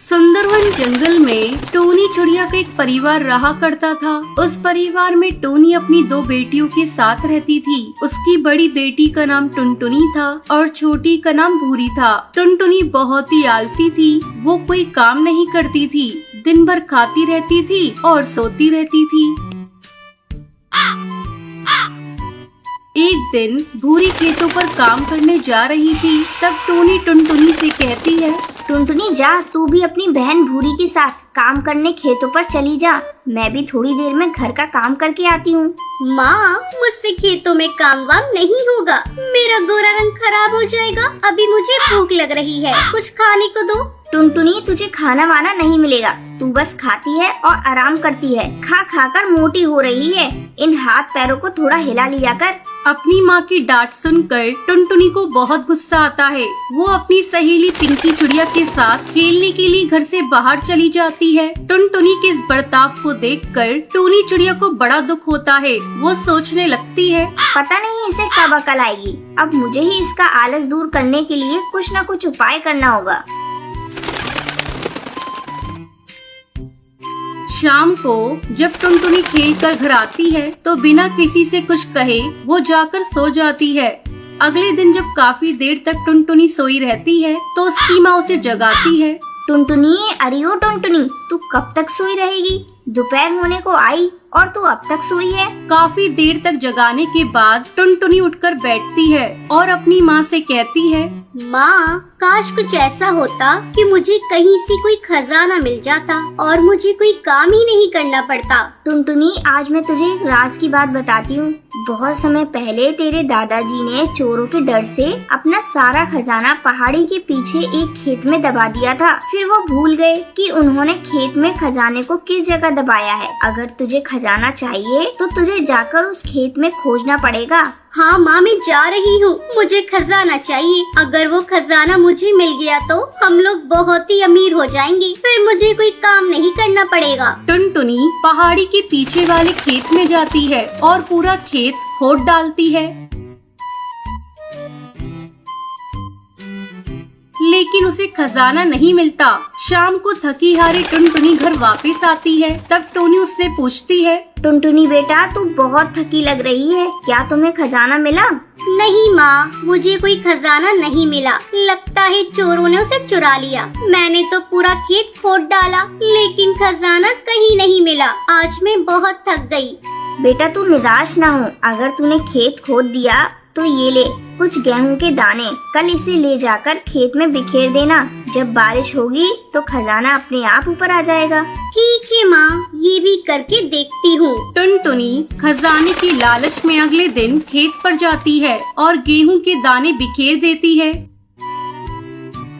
सुंदरवन जंगल में टोनी चिड़िया का एक परिवार रहा करता था। उस परिवार में टोनी अपनी दो बेटियों के साथ रहती थी। उसकी बड़ी बेटी का नाम टुनटुनी था और छोटी का नाम भूरी था। टुनटुनी बहुत ही आलसी थी। वो कोई काम नहीं करती थी, दिन भर खाती रहती थी और सोती रहती थी। एक दिन भूरी खेतों पर काम करने जा रही थी। तब टोनी टुनटुनी से कहती है, टुनटुनी जा, तू भी अपनी बहन भूरी के साथ काम करने खेतों पर चली जा। मैं भी थोड़ी देर में घर का काम करके आती हूँ। माँ, मुझसे खेतों में काम वाम नहीं होगा। मेरा गोरा रंग खराब हो जाएगा। अभी मुझे भूख लग रही है, कुछ खाने को दो। टुनटुनी, तुझे खाना वाना नहीं मिलेगा। तू बस खाती है और आराम करती है। खा खा कर मोटी हो रही है। इन हाथ पैरों को थोड़ा हिला लिया कर। अपनी माँ की डांट सुनकर टुनटुनी को बहुत गुस्सा आता है। वो अपनी सहेली पिंकी चिड़िया के साथ खेलने के लिए घर से बाहर चली जाती है। टुनटुनी के इस बर्ताव को देखकर टोनी चिड़िया को बड़ा दुख होता है। वो सोचने लगती है, पता नहीं इसे कब अकल आएगी। अब मुझे ही इसका आलस दूर करने के लिए कुछ न कुछ उपाय करना होगा। शाम को जब टुनटुनी खेल कर घर आती है तो बिना किसी से कुछ कहे वो जाकर सो जाती है। अगले दिन जब काफी देर तक टुनटुनी सोई रहती है तो उसकी माँ उसे जगाती है। टुनटुनी, अरे ओ टुनटुनी, तू कब तक सोई रहेगी? दोपहर होने को आई और तू अब तक सोई है। काफी देर तक जगाने के बाद टुनटुनी उठकर बैठती है और अपनी माँ से कहती है, माँ, काश कुछ ऐसा होता कि मुझे कहीं से कोई खजाना मिल जाता और मुझे कोई काम ही नहीं करना पड़ता। टुनटुनी, आज मैं तुझे एक राज की बात बताती हूँ। बहुत समय पहले तेरे दादाजी ने चोरों के डर से अपना सारा खजाना पहाड़ी के पीछे एक खेत में दबा दिया था। फिर वो भूल गए कि उन्होंने खेत में खजाने को किस जगह दबाया है। अगर तुझे खजाना चाहिए तो तुझे जाकर उस खेत में खोजना पड़ेगा। हाँ माँ, मैं जा रही हूँ। मुझे खजाना चाहिए। अगर वो खजाना मुझे मिल गया तो हम लोग बहुत ही अमीर हो जाएंगे। फिर मुझे कोई काम नहीं करना पड़ेगा। टुनटुनी पहाड़ी के पीछे वाले खेत में जाती है और पूरा खेत खोद डालती है, लेकिन उसे खजाना नहीं मिलता। शाम को थकी हारी टुनटुनी घर वापस आती है। तब टोनी उससे पूछती है, टुनटुनी बेटा, तू बहुत थकी लग रही है। क्या तुम्हें खजाना मिला? नहीं माँ, मुझे कोई खजाना नहीं मिला। लगता है चोरों ने उसे चुरा लिया। मैंने तो पूरा खेत खोद डाला, लेकिन खजाना कहीं नहीं मिला। आज मैं बहुत थक गई। बेटा, तू निराश ना हो। अगर तूने खेत खोद दिया तो ये ले कुछ गेहूं के दाने। कल इसे ले जाकर खेत में बिखेर देना। जब बारिश होगी तो खजाना अपने आप ऊपर आ जाएगा। ठीक है माँ, ये भी करके देखती हूँ। टुनटुनी खजाने की लालच में अगले दिन खेत पर जाती है और गेहूं के दाने बिखेर देती है।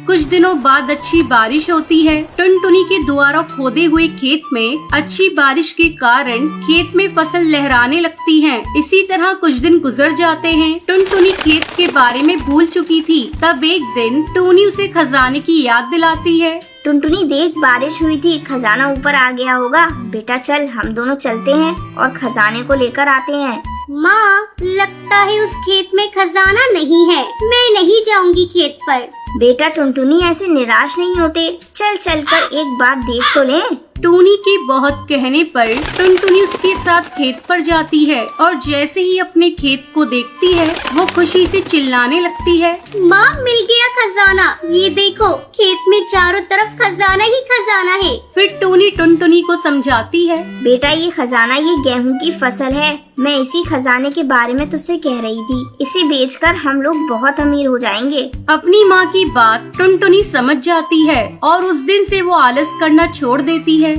कुछ दिनों बाद अच्छी बारिश होती है। टुनटुनी के द्वारा खोदे हुए खेत में अच्छी बारिश के कारण खेत में फसल लहराने लगती है। इसी तरह कुछ दिन गुजर जाते हैं। टुनटुनी खेत के बारे में भूल चुकी थी। तब एक दिन टोनी उसे खजाने की याद दिलाती है। टुनटुनी देख, बारिश हुई थी, खजाना ऊपर आ गया होगा। बेटा चल, हम दोनों चलते हैं और खजाने को लेकर आते हैं। माँ, लगता है उस खेत में खजाना नहीं है। मैं नहीं जाऊंगी खेत पर। बेटा टुनटुनी, ऐसे निराश नहीं होते। चल चल कर एक बार देख तो ले। टोनी के बहुत कहने पर टुनटुनी उसके साथ खेत पर जाती है और जैसे ही अपने खेत को देखती है वो खुशी से चिल्लाने लगती है, माँ, मिल गया खजाना। ये देखो, खेत में चारों तरफ खजाना ही खजाना है। फिर टोनी टुनटुनी को समझाती है, बेटा ये खजाना ये गेहूं की फसल है। मैं इसी खजाने के बारे में तुझसे कह रही थी। इसे बेचकर हम लोग बहुत अमीर हो जाएंगे। अपनी माँ की बात टुनटुनी समझ जाती है और उस दिन से वो आलस करना छोड़ देती है।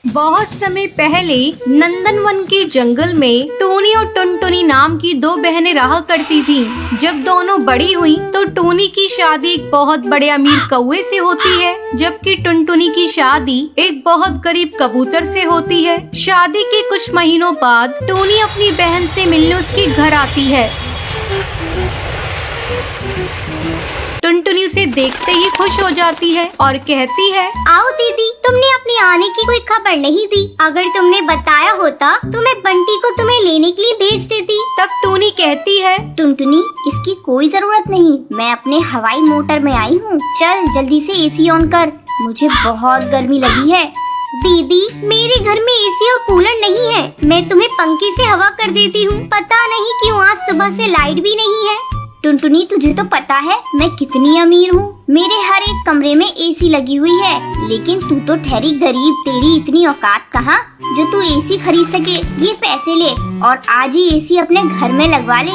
बहुत समय पहले नंदनवन के जंगल में टोनी और टुनटुनी नाम की दो बहनें रहा करती थीं। जब दोनों बड़ी हुई तो टोनी की शादी एक बहुत बड़े अमीर कौवे से होती है, जबकि टुनटुनी की शादी एक बहुत गरीब कबूतर से होती है। शादी के कुछ महीनों बाद टोनी अपनी बहन से मिलने उसके घर आती है। टुनटुनी उसे देखते ही खुश हो जाती है और कहती है, आओ दीदी, तुमने अपने आने की कोई खबर नहीं दी। अगर तुमने बताया होता तो मैं बंटी को तुम्हें लेने के लिए भेज देती। तब टूनी कहती है, टुनटुनी, इसकी कोई जरूरत नहीं, मैं अपने हवाई मोटर में आई हूँ। चल जल्दी से एसी ऑन कर, मुझे बहुत गर्मी लगी है। दीदी, मेरे घर में एसी और कूलर नहीं है, मैं तुम्हें पंखे से हवा कर देती हूँ। पता नहीं क्यों आज सुबह से लाइट भी नहीं है। टुनटुनी, तुझे तो पता है मैं कितनी अमीर हूँ, मेरे हर एक कमरे में एसी लगी हुई है, लेकिन तू तो ठहरी गरीब, तेरी इतनी औकात कहाँ जो तू एसी खरीद सके। ये पैसे ले और आज ही एसी अपने घर में लगवा ले।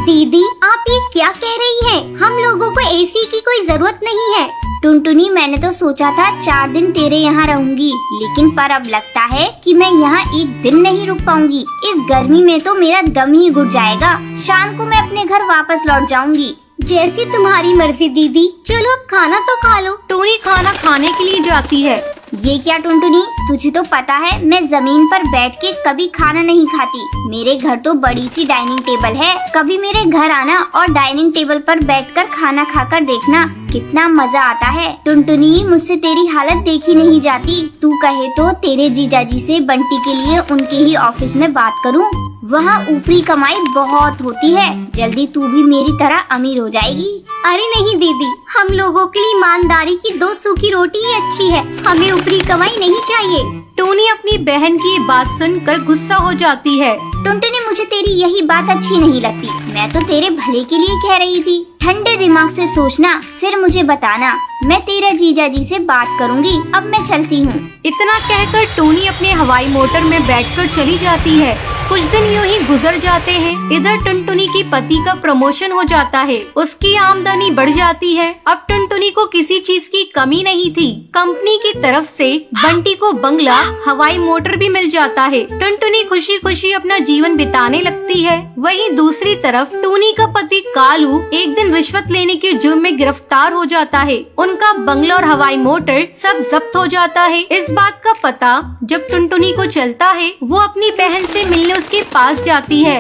दीदी, आप ये क्या कह रही हैं? हम लोगों को एसी की कोई जरूरत नहीं है। टुनटुनी, मैंने तो सोचा था 4 दिन तेरे यहाँ रहूंगी, लेकिन पर अब लगता है कि मैं यहाँ एक दिन नहीं रुक पाऊंगी। इस गर्मी में तो मेरा दम ही घुट जाएगा। शाम को मैं अपने घर वापस लौट जाऊंगी। जैसी तुम्हारी मर्जी दीदी, चलो अब खाना तो खा लो। टूनी खाना खाने के लिए जाती है। ये क्या टुनटुनी, तुझे तो पता है मैं जमीन पर बैठ के कभी खाना नहीं खाती। मेरे घर तो बड़ी सी डाइनिंग टेबल है, कभी मेरे घर आना और डाइनिंग टेबल पर बैठकर खाना खाकर देखना कितना मजा आता है। टुनटुनी, मुझसे तेरी हालत देखी नहीं जाती। तू कहे तो तेरे जीजाजी से बंटी के लिए उनके ही ऑफिस में बात करूं। वहाँ ऊपरी कमाई बहुत होती है, जल्दी तू भी मेरी तरह अमीर हो जाएगी। अरे नहीं दीदी, हम लोगों के लिए ईमानदारी की 2 सूखी रोटी ही अच्छी है, हमें ऊपरी कमाई नहीं चाहिए। टूनी अपनी बहन की ये बात सुनकर गुस्सा हो जाती है। टुनटुनी, मुझे तेरी यही बात अच्छी नहीं लगती, मैं तो तेरे भले के लिए कह रही थी। ठंडे दिमाग से सोचना, फिर मुझे बताना। मैं तेरे जीजाजी से बात करूंगी। अब मैं चलती हूँ। इतना कहकर टूनी अपने हवाई मोटर में बैठकर चली जाती है। कुछ दिन यूं ही गुजर जाते हैं। इधर टुनटुनी की पति का प्रमोशन हो जाता है, उसकी आमदनी बढ़ जाती है। अब टुनटुनी को किसी चीज की कमी नहीं थी। कंपनी की तरफ से बंटी को बंगला, हवाई मोटर भी मिल जाता है। टुनटुनी खुशी खुशी अपना जीवन बिताने लगती है। वहीं दूसरी तरफ टूनी का पति कालू एक दिन रिश्वत लेने के जुर्म में गिरफ्तार हो जाता है। उनका बंगला और हवाई मोटर सब जब्त हो जाता है। इस बात का पता जब टुनटुनी को चलता है, वो अपनी बहन से मिलने उसके पास जाती है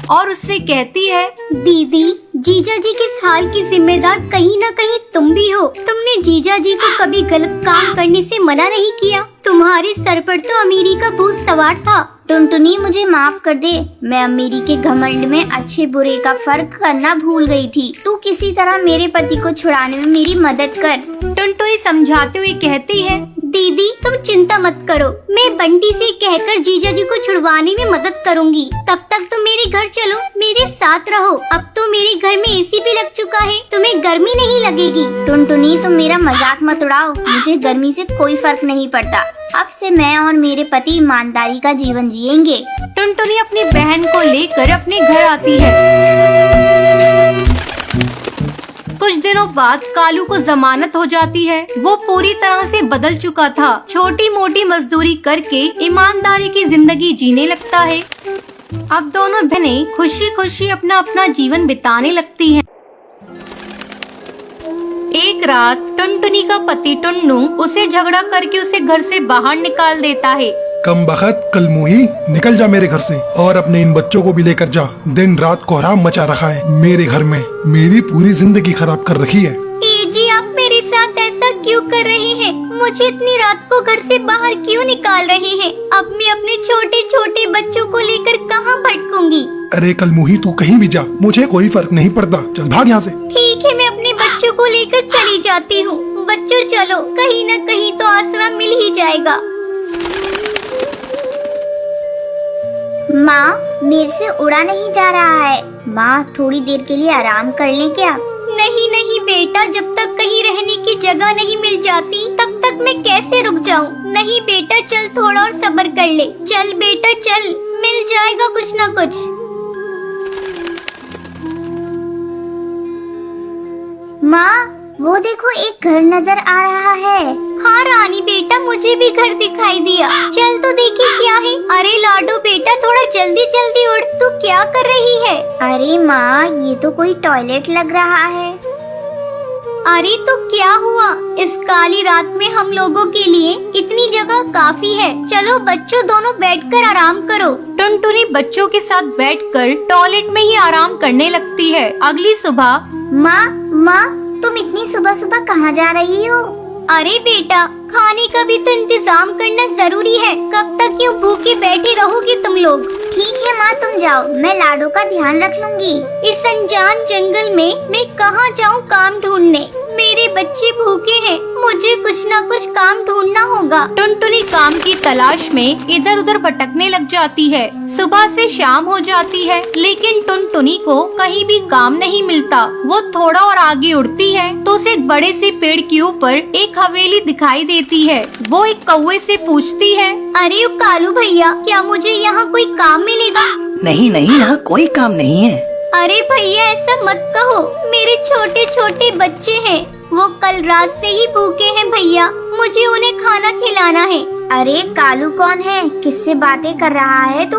और उससे कहती है, दीदी, जीजा जी के इस हाल की जिम्मेदार कहीं न कहीं तुम भी हो। तुमने जीजा जी को कभी गलत काम करने से मना नहीं किया। तुम्हारे सर पर तो अमीरी का भूत सवार था। टुनटुनी, मुझे माफ कर दे, मैं अमीरी के घमंड में अच्छे बुरे का फर्क करना भूल गई थी। तू किसी तरह मेरे पति को छुड़ाने में मेरी मदद कर। टुनटुनी समझाते हुए कहती है, दीदी, तुम चिंता मत करो, मैं बंटी से कहकर जीजा जी को छुड़वाने में मदद करूंगी। तब तक तुम मेरे घर चलो, मेरे साथ रहो। अब तो मेरे घर में एसी भी लग चुका है, तुम्हें गर्मी नहीं लगेगी। टुनटुनी, तुम मेरा मजाक मत उड़ाओ, मुझे गर्मी से कोई फर्क नहीं पड़ता। अब से मैं और मेरे पति ईमानदारी का जीवन जिएंगे। टुनटुनी अपनी बहन को लेकर अपने घर आती है। कुछ दिनों बाद कालू को जमानत हो जाती है। वो पूरी तरह से बदल चुका था। छोटी मोटी मजदूरी करके ईमानदारी की जिंदगी जीने लगता है। अब दोनों बहनें खुशी खुशी अपना अपना जीवन बिताने लगती हैं। एक रात टुनटुनी का पति टुन्नू उसे झगड़ा करके उसे घर से बाहर निकाल देता है। कमबख्त कलमुही, निकल जा मेरे घर से और अपने इन बच्चों को भी लेकर जा। दिन रात कोहराम मचा रखा है मेरे घर में, मेरी पूरी जिंदगी खराब कर रखी है। जी, आप मेरे साथ ऐसा क्यों कर रहे हैं? मुझे इतनी रात को घर से बाहर क्यों निकाल रहे हैं? अब मैं अपने छोटे छोटे बच्चों को लेकर कहाँ भटकूंगी? अरे कलमुही, तू कहीं भी जा, मुझे कोई फर्क नहीं पड़ता। चल भाग यहाँ से। ठीक है, मैं अपने बच्चों को लेकर चली जाती हूँ। बच्चों चलो, कहीं न कहीं तो आसरा मिल ही जाएगा। माँ, मेरे से उड़ा नहीं जा रहा है। माँ, थोड़ी देर के लिए आराम कर लें क्या? नहीं नहीं बेटा, जब तक कहीं रहने की जगह नहीं मिल जाती तब तक मैं कैसे रुक जाऊं? नहीं बेटा, चल थोड़ा और सब्र कर ले। चल बेटा चल, मिल जाएगा कुछ न कुछ। माँ, वो देखो एक घर नजर आ रहा है। हाँ रानी बेटा, मुझे भी घर दिखाई दिया। चल तो देखिए क्या है। अरे लाडो बेटा, थोड़ा जल्दी जल्दी उड़। तू क्या कर रही है? अरे माँ, ये तो कोई टॉयलेट लग रहा है। अरे तो क्या हुआ? इस काली रात में हम लोगों के लिए इतनी जगह काफी है। चलो बच्चों, दोनों बैठकर आराम करो। टुनटुनी बच्चों के साथ बैठकर टॉयलेट में ही आराम करने लगती है। अगली सुबह, माँ, तुम इतनी सुबह सुबह कहाँ जा रही हो? अरे बेटा, खाने का भी तो इंतजाम करना जरूरी है। कब तक यूँ भूखे बैठे रहोगे तुम लोग। ठीक है माँ, तुम जाओ, मैं लाडो का ध्यान रख लूंगी। इस अनजान जंगल में मैं कहाँ जाऊँ काम ढूंढने? मेरे बच्चे भूखे हैं, मुझे कुछ न कुछ काम ढूंढना होगा। टुनटुनी काम की तलाश में इधर उधर भटकने लग जाती है। सुबह से शाम हो जाती है, लेकिन टुनटुनी को कहीं भी काम नहीं मिलता। वो थोड़ा और आगे उड़ती है तो उसे एक बड़े से पेड़ के ऊपर एक हवेली दिखाई देती है। वो एक कौवे से पूछती है, अरे कालू भैया, क्या मुझे यहाँ कोई काम मिलेगा? नहीं नहीं, यहाँ कोई काम नहीं है। अरे भैया ऐसा मत कहो, मेरे छोटे छोटे बच्चे हैं, वो कल रात से ही भूखे हैं भैया, मुझे उन्हें खाना खिलाना है। अरे कालू कौन है? किससे बातें कर रहा है तू?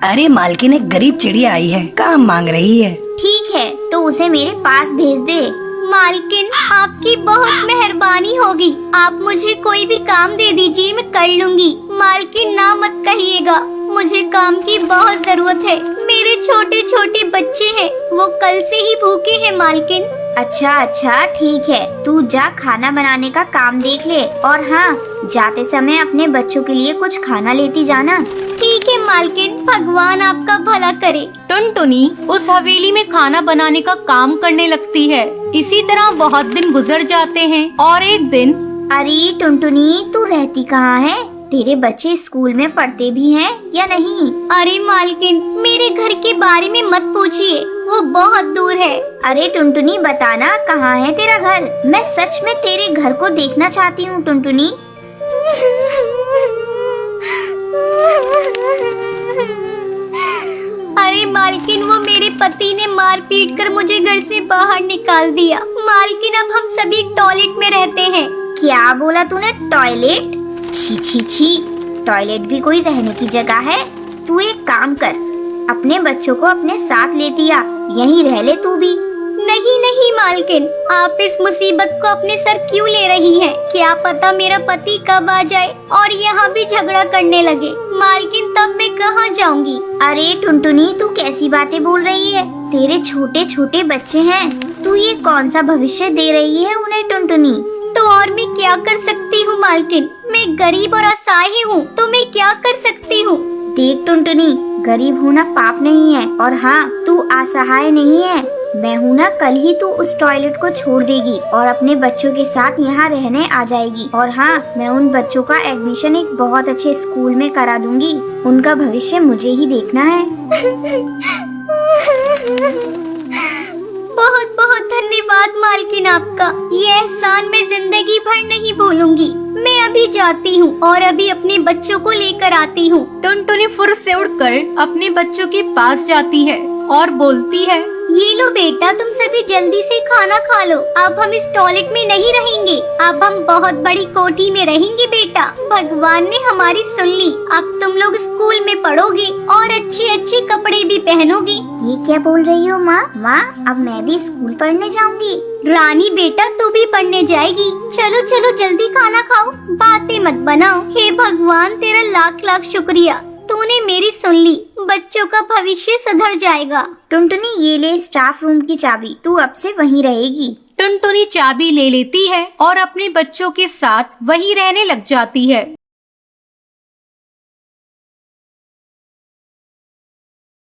अरे मालकिन, एक गरीब चिड़िया आई है, काम मांग रही है। ठीक है, तो उसे मेरे पास भेज दे। मालकिन आपकी बहुत मेहरबानी होगी, आप मुझे कोई भी काम दे दीजिए, मैं कर लूंगी। मालकिन ना मत कहिएगा, मुझे काम की बहुत जरूरत है, मेरे छोटे छोटे बच्चे हैं, वो कल से ही भूखे हैं मालकिन। अच्छा ठीक है, तू जा खाना बनाने का काम देख ले, और हाँ, जाते समय अपने बच्चों के लिए कुछ खाना लेती जाना। ठीक है मालकिन, भगवान आपका भला करे। टुनटुनी उस हवेली में खाना बनाने का काम करने लगती है। इसी तरह बहुत दिन गुजर जाते हैं और एक दिन, अरे टुनटुनी, तू रहती कहाँ है? तेरे बच्चे स्कूल में पढ़ते भी हैं या नहीं? अरे मालकिन, मेरे घर के बारे में मत पूछिए, वो बहुत दूर है। अरे टुनटुनी, बताना कहाँ है तेरा घर? मैं सच में तेरे घर को देखना चाहती हूँ टुनटुनी। अरे मालकिन, वो मेरे पति ने मार पीट कर मुझे घर से बाहर निकाल दिया। मालकिन, अब हम सभी टॉयलेट में रहते हैं। क्या बोला तूने? टॉयलेट? छी छी छी, टॉयलेट भी कोई रहने की जगह है? तू एक काम कर, अपने बच्चों को अपने साथ लेती आ, यहीं रह ले तू भी। नहीं नहीं मालकिन, आप इस मुसीबत को अपने सर क्यों ले रही हैं? क्या पता मेरा पति कब आ जाए और यहाँ भी झगड़ा करने लगे। मालकिन, तब मैं कहाँ जाऊँगी? अरे टुनटुनी, तू कैसी बातें बोल रही है? तेरे छोटे छोटे बच्चे हैं, तू ये कौन सा भविष्य दे रही है उन्हें टुनटुनी? तो और मैं क्या कर सकती हूँ मालकिन, मैं गरीब और असहाय हूँ, तो मैं क्या कर सकती हूँ? देख टुनटुनी, गरीब होना पाप नहीं है, और हाँ, तू असहाय नहीं है। मैं हूँ ना, कल ही तू उस टॉयलेट को छोड़ देगी और अपने बच्चों के साथ यहाँ रहने आ जाएगी। और हाँ, मैं उन बच्चों का एडमिशन एक बहुत अच्छे स्कूल में करा दूंगी, उनका भविष्य मुझे ही देखना है। बहुत बहुत धन्यवाद मालकिन आपका, ये एहसान मैं जिंदगी भर नहीं भूलूंगी। मैं अभी जाती हूँ और अभी अपने बच्चों को लेकर आती हूँ। टुनटुनी फुर्र से उड़कर अपने बच्चों के पास जाती है और बोलती है, ये लो बेटा, तुम सभी जल्दी से खाना खा लो। अब हम इस टॉयलेट में नहीं रहेंगे, अब हम बहुत बड़ी कोठी में रहेंगे बेटा। भगवान ने हमारी सुन ली, अब तुम लोग स्कूल में पढ़ोगे और अच्छे अच्छे कपड़े भी पहनोगे। ये क्या बोल रही हो माँ? माँ, अब मैं भी स्कूल पढ़ने जाऊंगी। रानी बेटा, तू भी पढ़ने जाएगी। चलो चलो जल्दी खाना खाओ, बातें मत बनाओ। हे भगवान, तेरा लाख लाख शुक्रिया, तूने मेरी सुन ली, बच्चों का भविष्य सुधर जाएगा। टुनटुनी, ये ले स्टाफ रूम की चाबी, तू अब से वहीं रहेगी। टुनटुनी चाबी ले लेती है और अपने बच्चों के साथ वहीं रहने लग जाती है।